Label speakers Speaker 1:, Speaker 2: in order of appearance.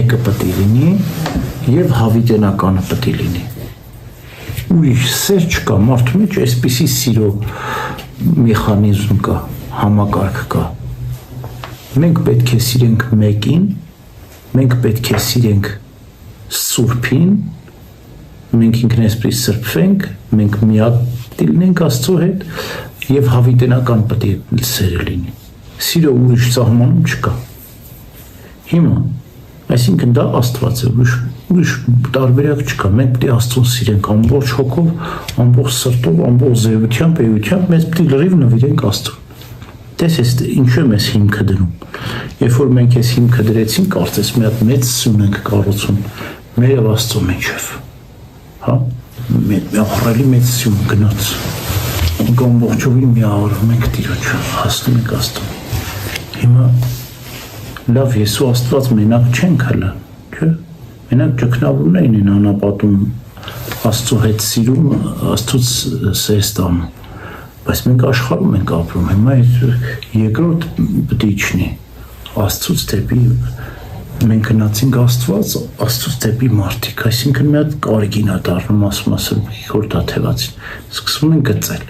Speaker 1: մեկը պետք է լինի եւ հավիտենականը պետք է լինի։ Ուրիշ սեր չկա, մարդու մեջ այսպիսի սիրո մեխանիզմ կա, համակարգ կա։ Մենք պետք է սիրենք մեկին, մենք պետք է սիրենք Սուրբին, մենք ինքնեսպես սրբվենք, մենք միակ լինենք Աստծո հետ եւ հավիտենական պետք է սերը լինի։ Սիրո ուրիշ սահմանում չկա։ Հիմա, այսինքն դա Աստված է, ուրիշ տարբերակ չկա, մենք պետք է Աստծուն սիրենք ամբողջ հոգով, ամբողջ սրտով, ամբողջ զեյությամբ, էությամբ, մեզ պետք է լրիվ նվիրենք Աստծուն։ Տես ինչու եմ ես հիմքը դնում։ Երբ որ մենք ես հիմքը դրեցինք, կարծես մի հատ մեծ սյուն ենք կառուցում, մեր եւ Աստծո միջև։ Հա, մի ահռելի մեծ սյուն գնաց։ Մենք ամբողջովին միավորվում ենք Տիրոջը, հասնում ենք Աստծուն։ Հիմա լավ, ես ու Աստված մենակ չենք հələ, չէ՞։ Մենակ ճգնավորներն են անապատում Աստծո հետ սիրում, Աստծուց սեր ստանում։ Բայց մենք աշխարհում ենք ապրում, հիմա երկրորդ պետք է իջնի Աստծուց դեպի մենք գնացինք Աստված, Աստծուց դեպի մարդիկ, այսինքն մի հատ կարիքին է դառնում, ասում ասել, որ դա թևացին, սկսում են գծել։